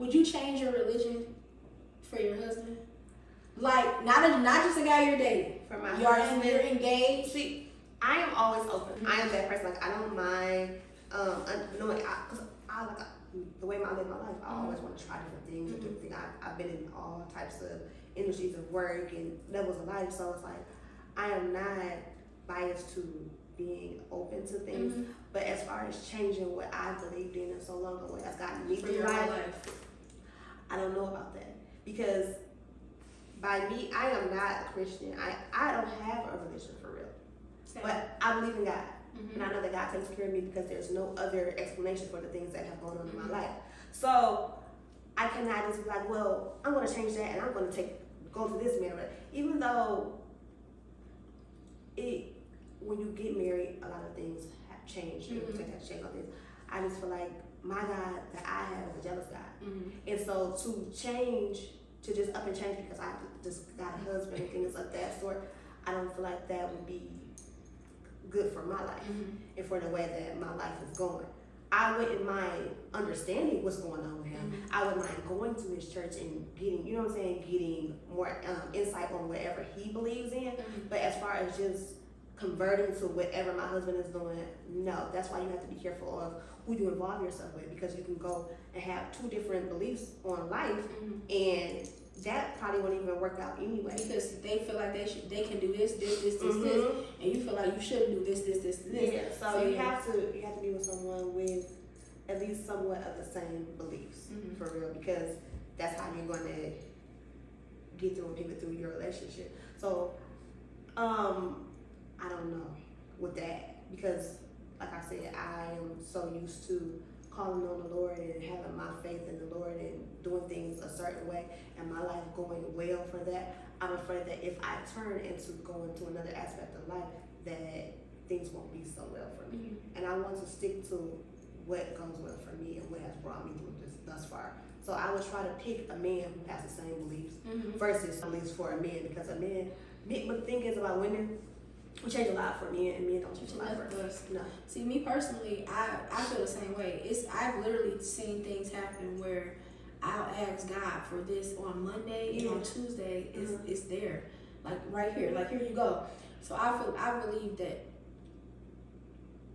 would you change your religion for your husband? Like, not just a guy you're dating. For my husband, you're engaged. See, I am always open. I am that person. Like, I don't mind knowing, because I like the way I live my life. I always want to try different things and different things. I've been in all types of industries of work and levels of life. So it's like, I am not biased to being open to things. But as far as changing what I believed in and so long ago, what has gotten me through life, I don't know about that. Because by me, I am not a Christian. I don't have a religion for real. Same. But I believe in God. And I know that God takes care of me because there's no other explanation for the things that have gone on in my life. So I cannot just be like, well, I'm going to change that and I'm going to go to this man. Even though when you get married, a lot of things have changed. You have to change all things. I just feel like my God that I have is a jealous God. And so to just up and change because I just got a husband and things of that sort, I don't feel like that would be good for my life and for the way that my life is going. I wouldn't mind understanding what's going on with him. I wouldn't mind going to his church and getting, you know what I'm saying, getting more insight on whatever he believes in. But as far as just converting to whatever my husband is doing, no. That's why you have to be careful of who you involve yourself with, because you can go and have two different beliefs on life and that probably won't even work out anyway. Because they feel like they can do this, and you feel like you shouldn't do this. Yeah, so you have to be with someone with at least somewhat of the same beliefs for real, because that's how you're going to get through and pivot through your relationship. So I don't know with that, because like I said, I am so used to calling on the Lord and having my faith in the Lord and doing things a certain way and my life going well for that. I'm afraid that if I turn into going to another aspect of life, that things won't be so well for me. And I want to stick to what goes well for me and what has brought me through this thus far. So I would try to pick a man who has the same beliefs versus beliefs for a man, because a man, the thing is about women, we change a lot for men, and men don't change a lot for us. No. See, me personally, I feel the same way. I've literally seen things happen where I'll ask God for this on Monday, and on Tuesday it's there, like right here, like here you go. So I believe that,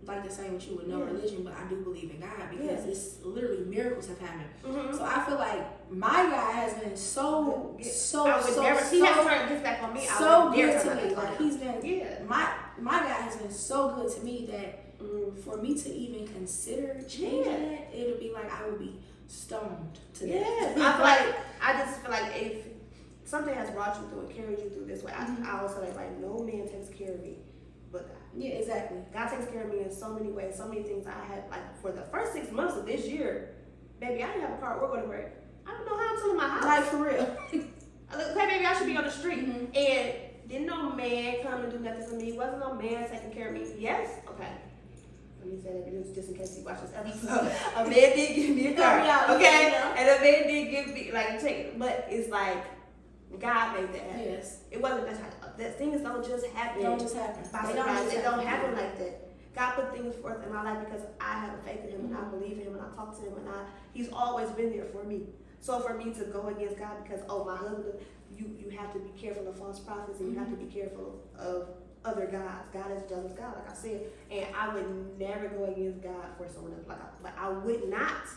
like the same with you with no religion, but I do believe in God, because it's literally miracles have happened. So I feel like my God has been so he hasn't turned his back on me. So good to me. Like he's been my God has been so good to me that for me to even consider changing that, it'll be like I would be stoned to death. I just feel like if something has brought you through and carried you through this way, I always feel like no man takes care of me but God. Yeah, exactly. God takes care of me in so many ways, so many things. I had, like, for the first 6 months of this year, baby, I didn't have a car or go to work. I don't know how I'm still in my house. Like, for real. Okay, baby, I should be on the street. And didn't no man come and do nothing for me. Wasn't no man taking care of me. Yes? Okay. Let me say that just in case you watch this episode. A man did give me a car. Okay? And a man did give me, like, but it's like, God made that happen. Yes. It wasn't just that things don't just happen. It don't happen like that. God put things forth in my life because I have faith in Him and I believe in Him and I talk to Him and He's always been there for me. So for me to go against God because my husband, you have to be careful of false prophets and you have to be careful of other gods. God is a jealous God, like I said, and I would never go against God for someone else. Like I would not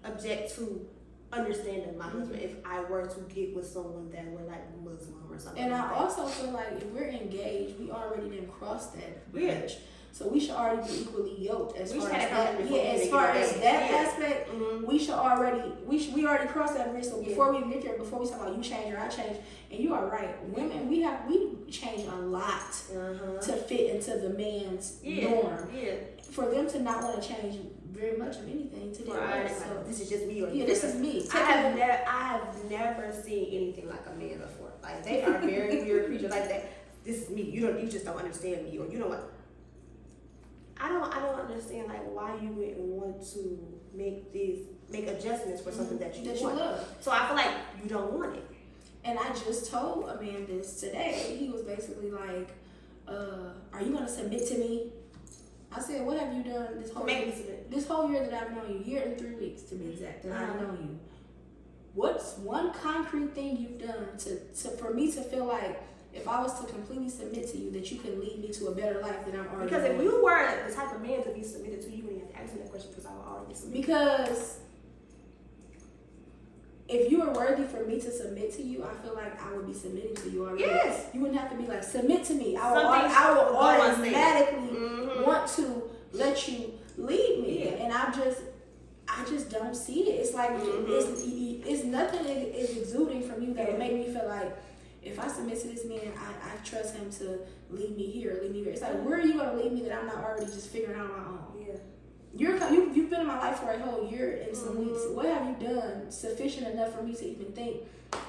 object to understanding my husband if I were to get with someone that were like Muslim or something. And like I also feel like if we're engaged, we already didn't cross that bridge. So we should already be equally yoked as far as that aspect. We already crossed that bridge. So before we get there, before we talk about you change or I change, and you are right, women we change a lot to fit into the man's norm. For them to not want to change very much of anything to them. Right. So this is just me. This is me. I have never seen anything like a man before. Like they are very weird creatures like that. This is me. You just don't understand me, or you know what? I don't understand like why you wouldn't want to make adjustments for something that you want. Love. So I feel like you don't want it. And I just told a man this today. He was basically like, "Are you gonna submit to me?" I said, "What have you done this whole year that I've known you? Year and 3 weeks to be exact. That I've known you. what's one concrete thing you've done to for me to feel like if I was to completely submit to you, that you can lead me to a better life than I'm already Because doing? if you were the type of man to be submitted to, you wouldn't have to ask me that question because I would already submit. Because if you were worthy for me to submit to you, I feel like I would be submitting to you already. Yes. You wouldn't have to be like, submit to me. I will automatically want to let you lead me. Yeah. And I just don't see it. It's like, it's nothing is exuding from you that would make me feel like, if I submit to this man, I trust him to lead me here, lead me here. It's like, where are you going to lead me that I'm not already just figuring out on my own? Yeah. You've been in my life for a whole year and some weeks. What have you done sufficient enough for me to even think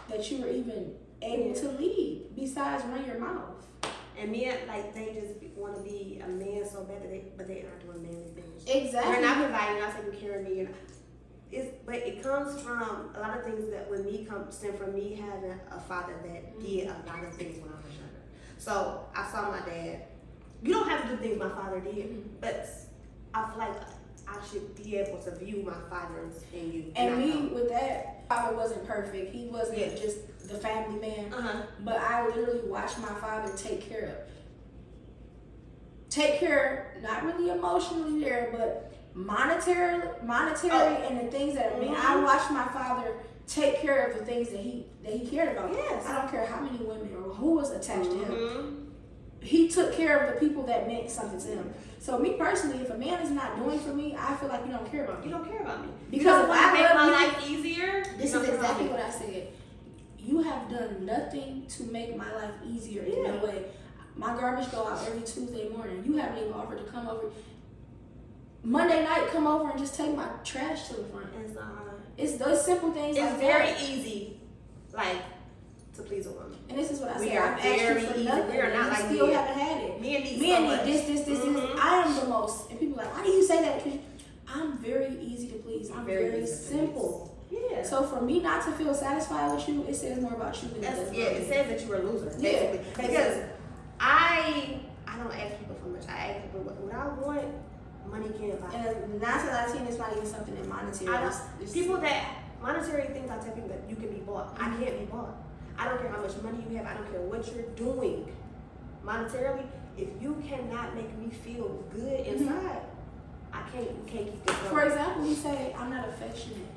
that you were even able to lead besides run your mouth? And men, like, they just want to be a man so bad that but they aren't doing manly things. Exactly. They're not providing, not taking care of me. But it comes from a lot of things that with me stem from me having a father that did a lot of things when I was younger. So I saw my dad. You don't have to do things my father did, but I feel like I should be able to view my father in you. And me with that, father wasn't perfect. He wasn't just the family man. But I literally watched my father take care, not really emotionally there, but monetary and the things that I watched my father take care of the things that he cared about. Yes. I don't care how many women or who was attached to him. He took care of the people that meant something to him. So me personally, if a man is not doing for me, I feel like you don't care about me. You don't care about me. Because if I make my life easier, this is exactly what I said. You have done nothing to make my life easier in no way. My garbage go out every Tuesday morning. You haven't even offered to come over. Monday night, come over and just take my trash to the front. It's those simple things. It's like very easy, like, to please a woman. And this is what I said. I'm asking for nothing. We are not like still haven't had it. Men need this. I am the most. And people are like, why do you say that? Because I'm very easy to please. I'm very simple. Yeah. So for me not to feel satisfied with you, it says more about you than it does. Yeah, it says that you're a loser. Basically. Yeah. Because I don't ask people for much. I ask people what I want. Money can't buy. And 9 out of 10 is not even something that monetary. People that monetary things, I tell people that you can be bought. I can't be bought. I don't care how much money you have. I don't care what you're doing. Monetarily, if you cannot make me feel good inside, you can't keep this going. For example, you say I'm not affectionate,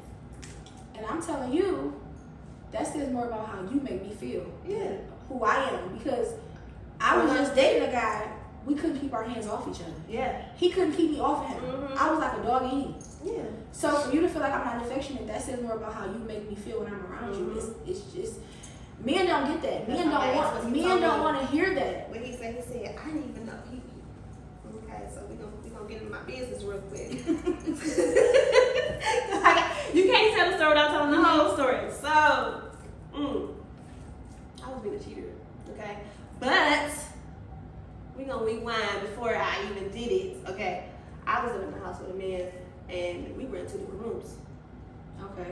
and I'm telling you that says more about how you make me feel. Yeah. Who I am, because I was just dating a guy. We couldn't keep our hands off each other. Yeah. He couldn't keep me off of him. I was like a dog eating. Yeah. So for you to feel like I'm not affectionate, that says more about how you make me feel when I'm around you. It's just, men don't get that. Men don't want to hear that. When he said, I didn't even know he. Okay, so we gonna get into my business real quick. You can't tell the story without telling the whole story. So, I was being a cheater. Okay, but we gonna rewind before I even did it. Okay, I was in the house with a man, and we were in 2 different rooms. Okay,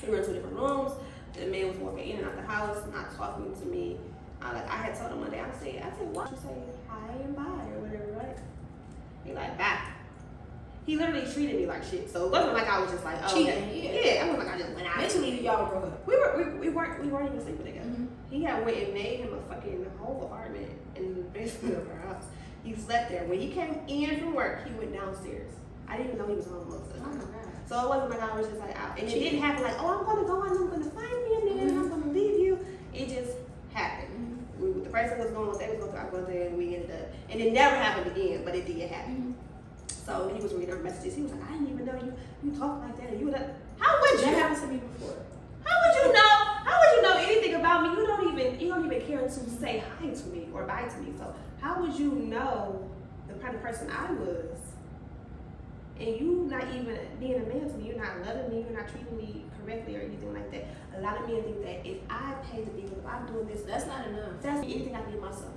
we were in 2 different rooms. The man was walking in and out the house, not talking to me. I had told him one day, I said, why don't you say hi and bye or whatever, right? He like, bye. He literally treated me like shit. So it wasn't like I was just like, oh, cheating. Okay. Yeah, it wasn't like I just went out. Mentally, y'all broke up. We weren't even sleeping together. He had went and made him a fucking whole apartment in the basement of our house. He slept there. When he came in from work, he went downstairs. I didn't even know he was home most of the time. So it wasn't like I was just like out. And it didn't happen like, oh, I'm going to go and I'm going to find me and then I'm going to leave you. It just happened. The person was going, they was going to, I was there and we ended up. And it never happened again, but it did happen. So he was reading our messages. He was like, I didn't even know you talk like that. And you how would you? That happened to me before. How would you know? How would you know anything about me? You don't even care to say hi to me or bye to me. So how would you know the kind of person I was? And you not even being a man to me, you're not loving me, you're not treating me correctly or anything like that. A lot of men think that if I pay the bill, if I'm doing this, that's not enough. That's anything I can do myself.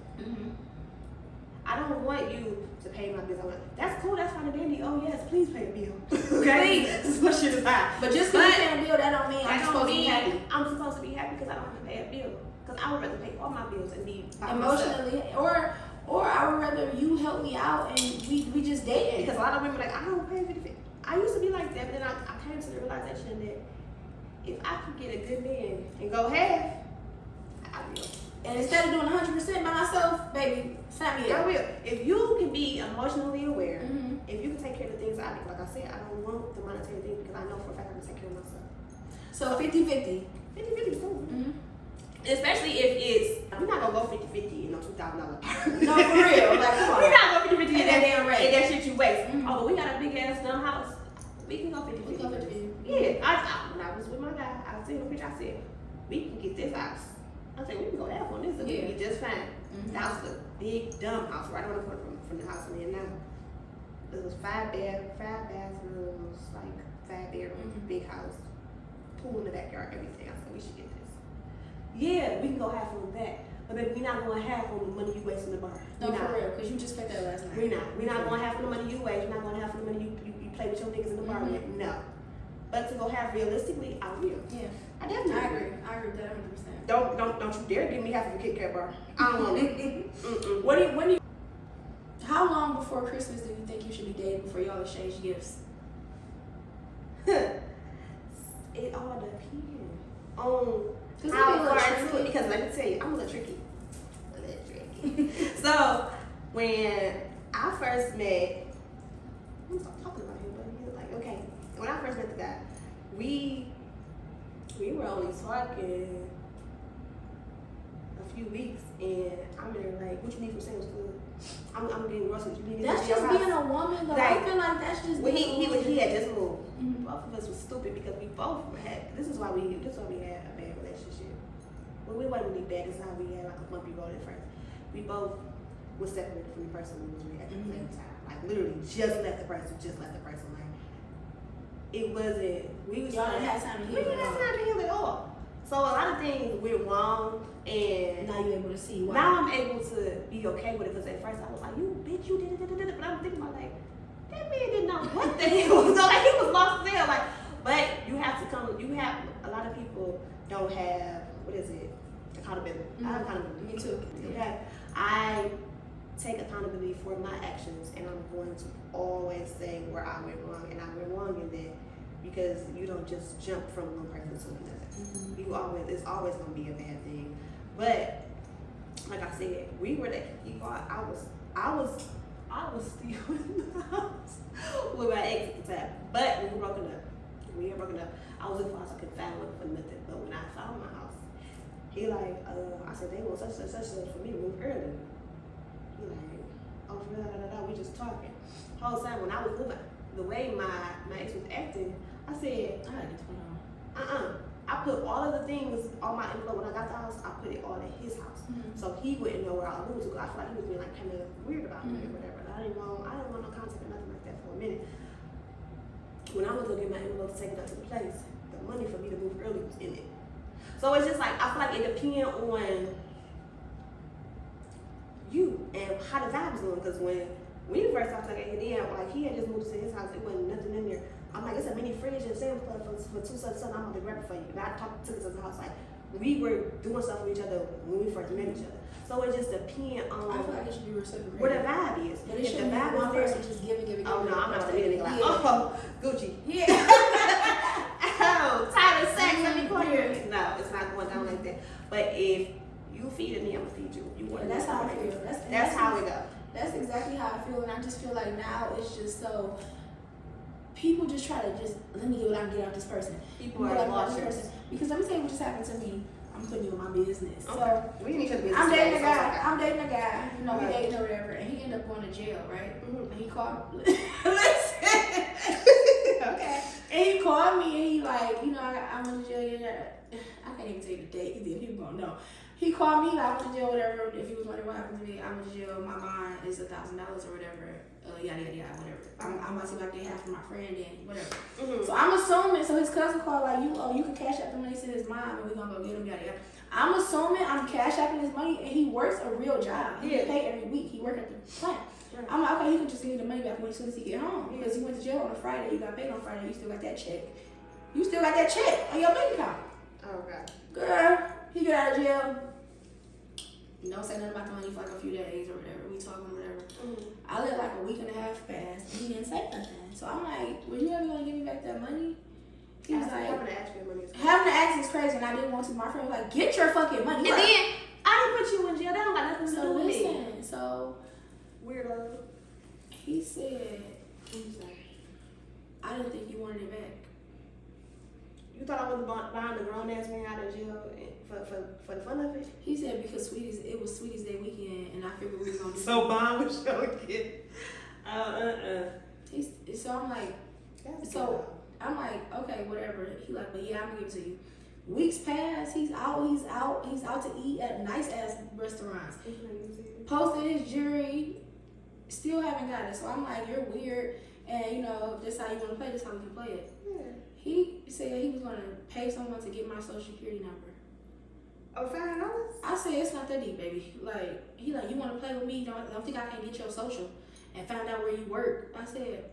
I don't want you to pay my bills. That's cool, that's fine and dandy. Oh yes, please pay the bill. Okay? This my shit is high. But just because you pay a bill, that don't mean I'm supposed to be happy. I'm supposed to be happy because I don't have to pay a bill. Because I would rather pay all my bills and be emotionally myself. Or I would rather you help me out and we just dating. Because a lot of women are like, I don't pay 50. I used to be like that, but then I came to the realization that if I can get a good man and go half, I will. And instead of doing 100% by myself, baby, sign me up. I will. If you can be emotionally aware, if you can take care of the things I do, like I said, I don't want the monetary thing because I know for a fact I can take care of myself. So 50-50. 50-50 is cool. Especially if it's, we're not gonna go 50-50 in no $2,000. No, for real. Like, come on. We're not going 50-50 in that damn rate. In that shit you waste. Oh, but we got a big ass dumb house. We can go 50-50. We go 50-50. Yeah. When I was with my guy, I seen the picture, I said, we can get this house. I said, we can go half on this and we can get just fine. That was a big dumb house right around the corner from the house I'm in now. It was 5 bathrooms, like 5 bedrooms, big house, pool in the backyard, everything. I said, we should get this. Yeah, we can go half on that. But baby, we're not going half on the money you waste in the bar. No, for real, because you just spent that last night. We're not going half on the money you waste. We're not going half on the money you play with your niggas in the bar with. No. But to go half realistically, I will. Yeah. I definitely agree. I agree with that 100%. Don't you dare give me half of a Kit Kat bar. I don't want it. When do you, how long before Christmas do you think you should be dating before y'all exchange gifts? It all depends on How far far into it. Because let me tell you, I'm a little tricky. So when I first met, I'm gonna stop talking about him, but he was like, okay. When I first met the guy, we were only talking a few weeks, and I'm there like, what you need from Sam's Club? I'm getting groceries. You need That's just being a woman, though. I feel like that's just. When he had just moved. Both of us was stupid because we both had. This is why we had a bad relationship. Well, we wasn't really bad. This is how we had like a bumpy road at first. We both were separated from the person we was with at the same time. Like literally, just left the person. Like it wasn't. Y'all didn't have time to heal. We didn't have time to heal at all. So a lot of things went wrong, and now you're able to see why. Now I'm able to be okay with it because at first I was like, you bitch, you did it, but I'm thinking about like, that man didn't know what the hell was going on. Like, he was lost there. Like, but you have to come. You have a lot of people don't have accountability. I have accountability. Me too. Okay, I take accountability for my actions, and I'm going to always say where I went wrong, and I went wrong in that. Because you don't just jump from one person to another. It's always gonna be a bad thing. But like I said, we were the people. I was still in the house with my ex at the time. But we were broken up. I was looking for a house I couldn't find one for nothing. But when I found my house, he like, I said they want such for me to move early. He like, oh for real, we just talking. Whole time when I was living, the way my ex was acting, I said, I gotta get to I put all of the things on my envelope when I got the house. I put it all in his house, so he wouldn't know where I was moving to. I feel like he was being like kind of weird about me or whatever. I didn't want no contact or nothing like that for a minute. When I was looking at my envelope to take it up to the place, the money for me to move early was in it. So it's just like I feel like it depends on you and how the vibe is going. Because when we first started talking, like he had just moved to his house, it wasn't nothing in there. I'm like, it's a mini fridge and Sam's Club for 2 such. I'm gonna grab it for you. And I took it to the house like we were doing stuff for each other when we first met each other. So it just depends on. I feel like it should be reciprocated. Where the vibe is. But it shouldn't be one person just giving. Oh no, I'm not gonna hit a nigga like, oh, Gucci. Yeah. Oh, tired of sex. Let me call you. No, it's not going down like that. But if you feed me, I'm gonna feed you. That's how I feel. That's how we go. That's exactly how I feel, and I just feel like now it's just so. People just try to let me get what I can get out of this person. People are lost. Because let me tell you what just happened to me. I'm putting you in my business. Okay. So we need each other business. I'm dating a guy. You know, we dating or whatever, and he ended up going to jail, right? And he called. Listen. Okay. And he called me, and he like, you know, I went to jail. I can't even tell you the date because then people gonna know. He called me. I went to jail, whatever. If you was wondering what happened to me, I went to jail. My bond is $1,000 or whatever. Yada yada yada, whatever. I'm about to see if I can get half from my friend and whatever. So I'm assuming. So his cousin called like, you can cash out the money to his mom, and we're gonna go get him, yada yada. I'm assuming I'm cash apping his money, and he works a real job. He get paid every week. He work at the plant. Right. I'm like, okay, he can just give me the money back as soon as he get home because he went to jail on a Friday. You got paid on Friday. You still got that check. You still got that check on your bank account. Oh god. Girl, he got out of jail. Don't say nothing about the money for like a few days or whatever. We talking whatever. I let like a week and a half pass and he didn't say nothing. So I'm like, was you ever gonna give me back that money? He was like, having to ask for your money is crazy. Having to ask is crazy, and I didn't want to. My friend was like, get your fucking money. And then, I didn't put you in jail. That don't got nothing to do with me. So, weirdo. He said, I didn't think you wanted it back. You thought I was buying the grown ass man out of jail for the fun of it? He said because it was Sweeties Day weekend, and I figured we were gonna do. So Bond was showing it. So I'm like, I'm like, okay, whatever. He like, but yeah, I'm gonna give it to you. Weeks pass, he's out to eat at nice ass restaurants. Posted his jury, still haven't got it. So I'm like, you're weird, and you know, if this how you wanna play, this how we can play it. Yeah. He said he was gonna pay someone to get my social security number. Oh, $500? I said it's not that deep, baby. Like he like, you wanna play with me? Don't think I can get your social and find out where you work. I said,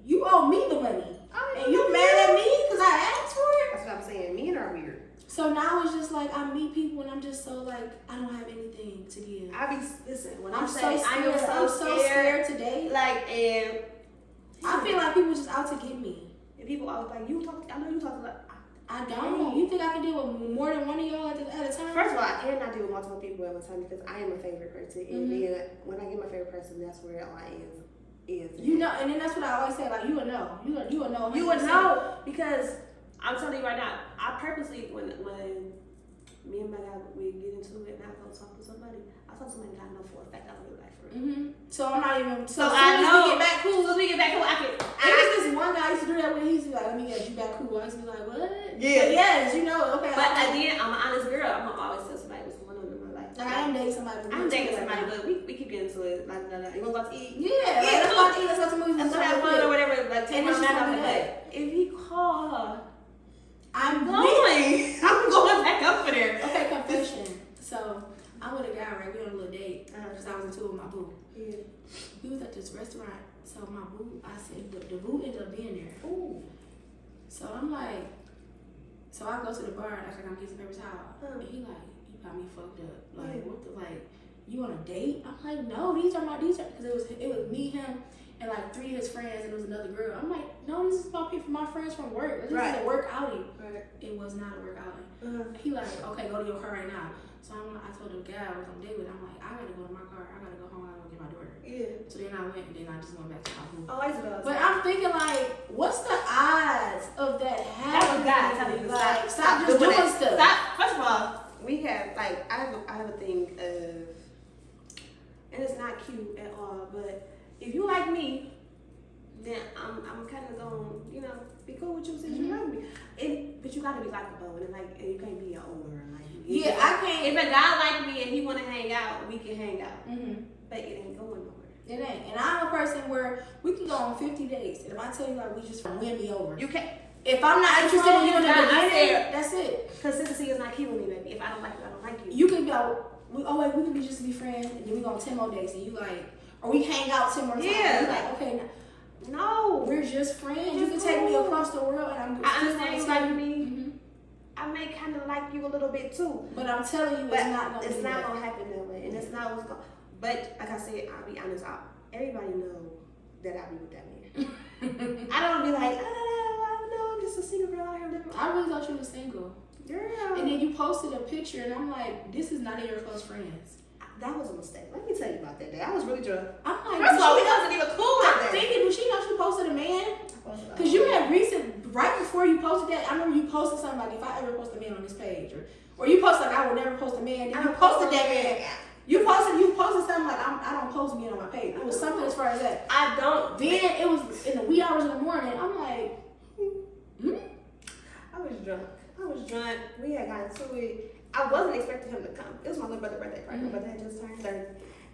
you owe me the money. And you mad at me because I asked for it? That's what I'm saying. Men are weird. So now it's just like I meet people and I'm just so like I don't have anything to give. Listen, when I'm so scared, I am so scared today. Like, and I feel like people just out to get me. And people always like, I know you talk a lot. I don't. You think I can deal with more than one of y'all at a time? First of all, I cannot deal with multiple people at one time because I am a favorite person. And then when I get my favorite person, that's where all I is. You know, and then that's what I always say, like, you would know. You would know. You would know because I'm telling you right now, I purposely, when me and my guy, we get into it and I go talk to somebody, I talk to somebody that I know for a fact I really like for real. So I'm not even, so I know. We get back cool. As we get back cool, I can. This one guy used to do that when he used to be like, let me get you back cool. I used to be like, what? Yeah. But yes, you know, okay. But again, I'm an honest girl. I'm gonna always tell somebody what's going on in my life. Like, I am dating somebody. I'm dating somebody, but we keep getting into it. Like, you wanna go to eat? Yeah, like, let's go to eat, let's go to movies. Let's have fun or whatever. Like, take my mind off the day. If he call, I'm going. I'm going back up for there. Okay, confession. So, I'm with a guy, right? We on a little date. Because I was into it with my boo. Yeah. We was at this restaurant. So, my boo, I said, the boo ended up being there. Ooh. So, I'm like, so I go to the bar and act like I'm getting some paper towel. And he like, you got me fucked up. Like, what the, like, you on a date? I'm like, no, these are, because it was me, him, and like 3 of his friends, and it was another girl. I'm like, no, this is about people, my friends from work. This is a work outing. Right. It was not a work outing. He like, okay, go to your car right now. So I told the guy I was on a date with, I'm like, I gotta go to my car. I gotta go home. I gotta go get my daughter. Yeah. So then I went, and then I just went back to my boo. Oh, I see. But I'm thinking like, what's the odds of that happening? That was God telling you to like, stop just doing stuff. Stop. First of all, we have like I have a thing of, and it's not cute at all. But if you like me, then I'm kind of gonna be cool with you since you like me. But you gotta be likable, and like you can't be an owner like. Yeah, I can't. If a guy like me and he wanna hang out, we can hang out. But it ain't going nowhere. It ain't. And I'm a person where we can go on 50 dates, and if I tell you like we just win me over, you can't. If I'm not interested in you in the beginning, that's it. Consistency is not key with me, baby. If I don't like you, I don't like you. You can go. We can be just be friends, and then we go on 10 more dates, and you like, or we hang out 10 more times. Yeah. Like, okay, no, we're just friends. You can take me across the world, and I understand you like me. I may kind of like you a little bit too. But I'm telling you, it's not gonna happen that way, and it's not what's going. But like I said, I'll be honest. Everybody know that I be with that man. I don't be like, no, I'm just a single girl out here living. I really thought you were single. Girl. And then you posted a picture, and I'm like, this is not in your close friends. That was a mistake. Let me tell you about that day. I was really drunk. I'm like, first of all, we wasn't even cool that day. I'm thinking, did she know she posted a man? Because you had right before you posted that, I remember you posted something like, if I ever post a man on this page, or you posted like, I will never post a man. Then you posted that man. You posted something like, I don't post men on my page. It was something as far as that. I don't. Then it was in the wee hours of the morning. I'm like, I was drunk. We had gotten to it. I wasn't expecting him to come. It was my little brother's birthday party. My brother had just turned 30.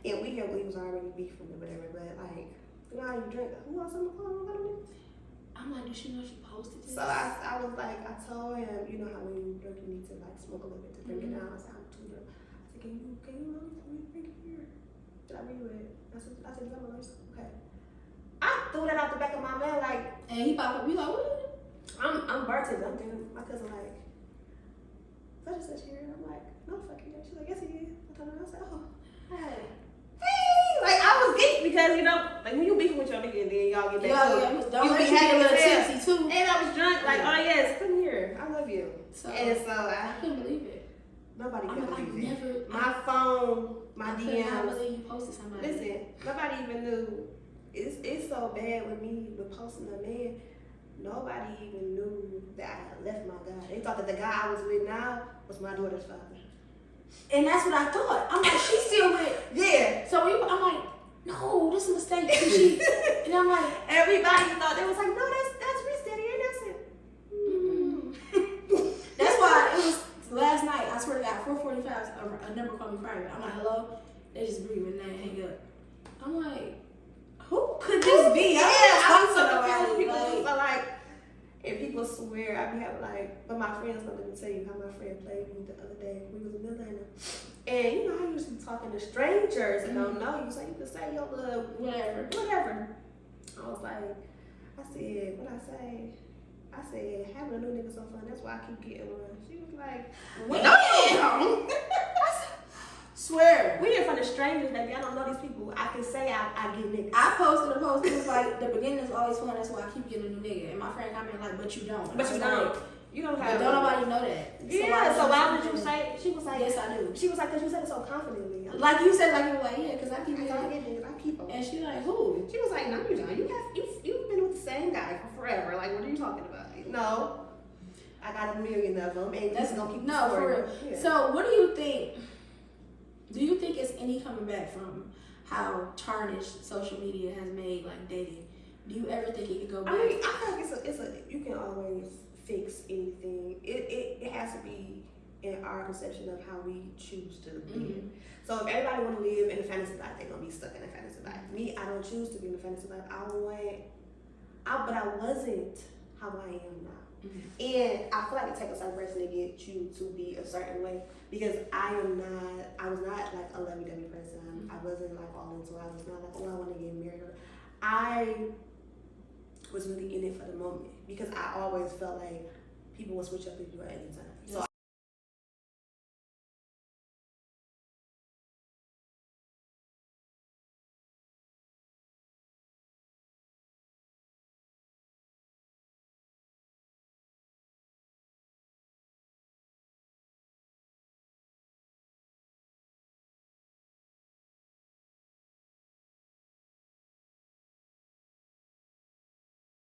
And we was already beefing or whatever. But like, you know how you drink? Who else on the phone? I'm like, did she know she posted this? So I was like, I told him, you know how when you drink you need to like smoke a little bit to bring it down. I said, I'm too drunk. I said, can you drink here? Did I read it? I said, okay. I threw that out the back of my man like, and he popped up. You like, what? I'm bartending. I'm thinking my cousin like, such and such here. And I'm like, no fucking. She's like, yes he is. I told her, I said, oh, hey, like I was geek because, you know, like when you beefing with your nigga and then y'all get back don't let you get a little tipsy too. And I was drunk, like, oh yes, come here, I love you. So, and so I couldn't believe it. Nobody could believe it. Never, my phone, my DMs. I couldn't believe you posted somebody. Listen, nobody even knew. It's so bad with me with posting a man. Nobody even knew that I had left my guy. They thought that the guy I was with now was my daughter's father. And that's what I thought. I'm like, she's still with. Yeah. So I'm like, no, this is a mistake. And I'm like, everybody thought they was like, no, that's Rich Daddy, and that's it. That's why it was last night. I swear to God, 4:45, a number called me private. I'm like, hello. They just breathe and then hang up. I'm like, who could this be? I'm so confused. People just are like, and people swear I be having like, but my friends, let me tell you how my friend played me the other day. We was in Atlanta, and you know how you used to be talking to strangers and don't know you, so you could say your little whatever. I was like, I said, what I said, having a new nigga so fun. That's why I keep getting one. She was like, no, you don't. Swear. We in front of strangers, baby. I don't know these people. I can say I get niggas. I posted a post. It was like, the beginning is always fun. That's why I keep getting a new nigga. And my friend commented like, but you don't. But you don't. You don't have. But don't nobody know that. Yeah. So why would you say? She was like, yes, I do. She was like, because you said it so confidently. Like you said, like you were like, yeah, because I keep getting niggas. I keep them. And she like, who? She was like, no, you don't. You've been with the same guy for forever. Like, what are you talking about? No. I got a million of them, and that's gonna keep. No, for real. Yeah. So what do you think? Do you think it's any coming back from how tarnished social media has made like dating? Do you ever think it could go back? I mean, I think it's a you can always fix anything. It has to be in our conception of how we choose to live. So if everybody want to live in a fantasy life, they're gonna be stuck in a fantasy life. Me, I don't choose to be in a fantasy life. But I wasn't how I am now. And I feel like it takes a certain person to get you to be a certain way, because I was not like a lovey-dovey person. I wasn't like all into it. I was not like, oh, I want to get married. I was really in it for the moment, because I always felt like people would switch up with you at any time. So